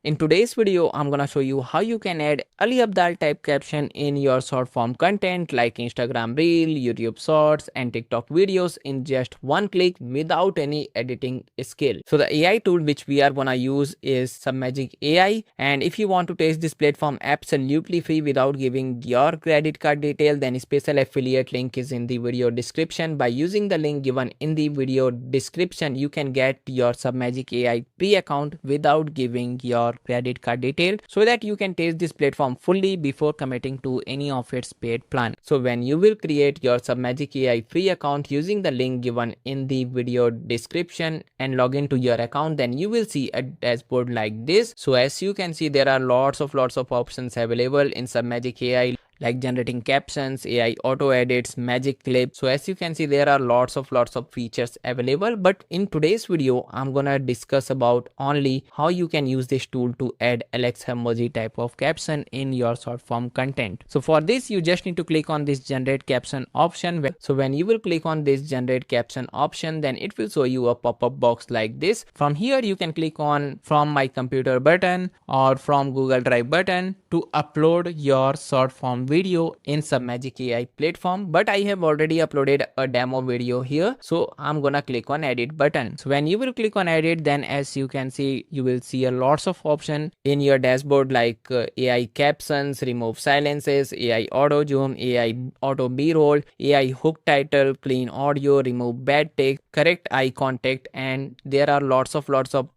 In today's video, I'm gonna show you how you can add Ali Abdaal type caption in your short form content like Instagram Reel, YouTube Shorts, and TikTok videos in just one click without any editing skill. So the AI tool which we are gonna use is Submagic AI, and if you want to test this platform absolutely free without giving your credit card detail, then a special affiliate link is in the video description. By using the link given in the video description, you can get your Submagic AI free account without giving your credit card detail, so that you can test this platform fully before committing to any of its paid plan. So when you will create your Submagic AI free account using the link given in the video description and log into your account, then you will see a dashboard like this. So as you can see, there are lots of options available in Submagic AI, like generating captions, AI auto edits, magic clips. So as you can see, there are lots of features available, but in today's video I'm gonna discuss about only how you can use this tool to add Alex emoji type of caption in your short form content. So for this, you just need to click on this generate caption option. So when you will click on this generate caption option, then it will show you a pop-up box like this. From here you can click on from my computer button or from Google Drive button to upload your short form video in Submagic AI platform, but I have already uploaded a demo video here, so I'm gonna click on edit button. So when you will click on edit, then as you can see, you will see a lots of option in your dashboard like AI captions, remove silences, AI auto zoom, AI auto b-roll, AI hook title, clean audio, remove bad text, correct eye contact, and there are lots of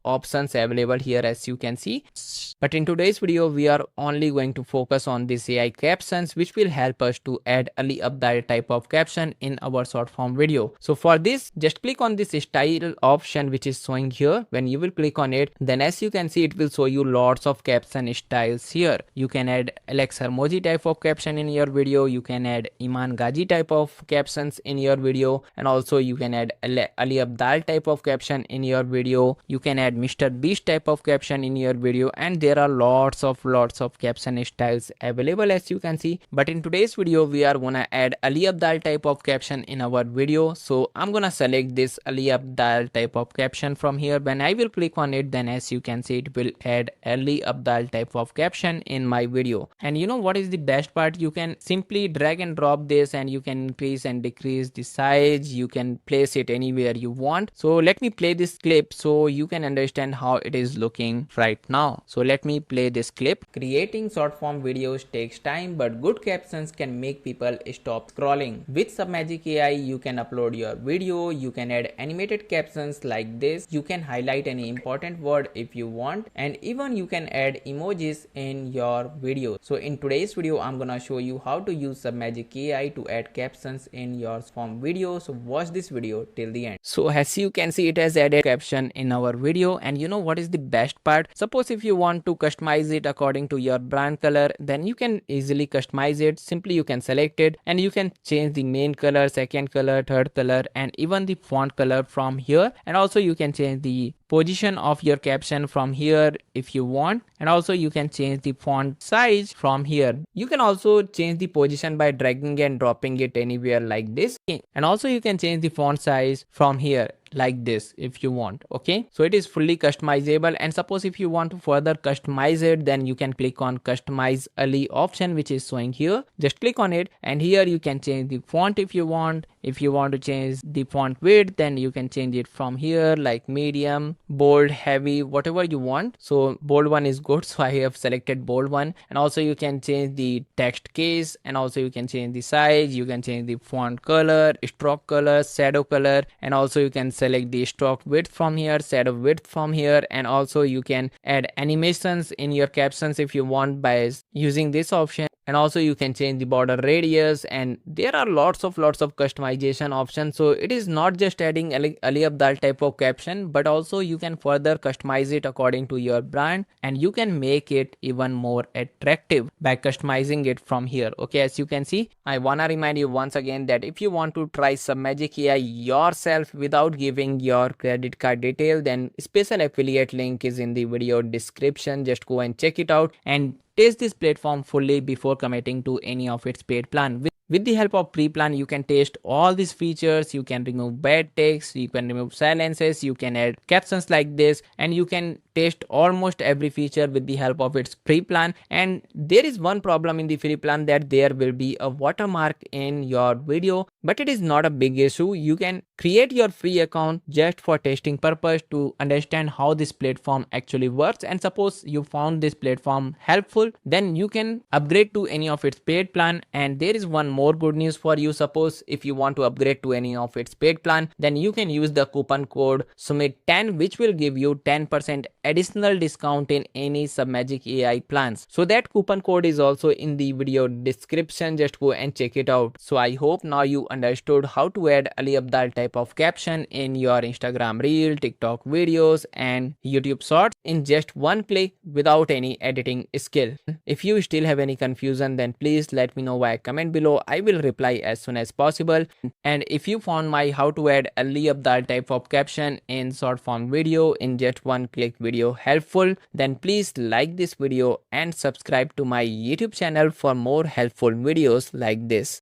options available here as you can see. But in today's video, we are only going to focus on this AI captions, which will help us to add Ali Abdaal type of caption in our short form video. So for this, just click on this style option which is showing here. When you will click on it, then as you can see, it will show you lots of caption styles here. You can add Alex emoji type of caption in your video, you can add Iman Ghazi type of captions in your video, and also you can add Ali Abdaal type of caption in your video. You can add Mr. Beast type of caption in your video, and there are lots of caption styles available as you can see. But in today's video, we are gonna add Ali Abdaal type of caption in our video. So I'm gonna select this Ali Abdaal type of caption from here. When I will click on it, then as you can see, it will add Ali Abdaal type of caption in my video. And you know what is the best part? You can simply drag and drop this, and you can increase and decrease the size. You can place it anywhere you want. So let me play this clip so you can understand how it is looking right now. So let me play this clip. Creating short form videos takes time, but good captions can make people stop scrolling. With Submagic AI, you can upload your video, you can add animated captions like this, you can highlight any important word if you want, and even you can add emojis in your video. So in today's video, I'm gonna show you how to use Submagic AI to add captions in your form video. So watch this video till the end. So as you can see, it has added caption in our video, and you know what is the best part? Suppose if you want to customize it according to your brand color, then you can easily customize it. Simply you can select it, and you can change the main color, second color, third color, and even the font color from here. And also you can change the position of your caption from here if you want, and also you can change the font size from here. You can also change the position by dragging and dropping it anywhere like this, and also you can change the font size from here like this if you want. Okay, so it is fully customizable. And suppose if you want to further customize it, then you can click on customize Ali option which is showing here. Just click on it, and here you can change the font if you want. If you want to change the font width, then you can change it from here like medium, bold, heavy, whatever you want. So bold one is good, so I have selected bold one. And also you can change the text case, and also you can change the size, you can change the font color, stroke color, shadow color, and also you can select the stroke width from here, shadow width from here, and also you can add animations in your captions if you want by using this option. And also you can change the border radius, and there are lots of customization options. So it is not just adding Ali Abdaal type of caption, but also you can further customize it according to your brand, and you can make it even more attractive by customizing it from here. Okay, as you can see, I wanna remind you once again that if you want to try Submagic AI yourself without giving your credit card detail, then special affiliate link is in the video description. Just go and check it out and test this platform fully before committing to any of its paid plan. With the help of pre-plan, you can test all these features. You can remove bad text, you can remove silences, you can add captions like this, and you can test almost every feature with the help of its pre-plan. And there is one problem in the free plan, that there will be a watermark in your video, but it is not a big issue. You can create your free account just for testing purpose to understand how this platform actually works, and suppose you found this platform helpful, then you can upgrade to any of its paid plan. And there is one more good news for you. Suppose if you want to upgrade to any of its paid plan, then you can use the coupon code Sumit10, which will give you 10% additional discount in any Submagic AI plans. So that coupon code is also in the video description. Just go and check it out. So I hope now you understood how to add Ali Abdaal type of caption in your Instagram reel, TikTok videos and YouTube shorts in just one click without any editing skill. If you still have any confusion, then please let me know via comment below. I will reply as soon as possible. And if you found my how to add Ali Abdaal type of caption in short form video in just one click video helpful, then please like this video and subscribe to my YouTube channel for more helpful videos like this.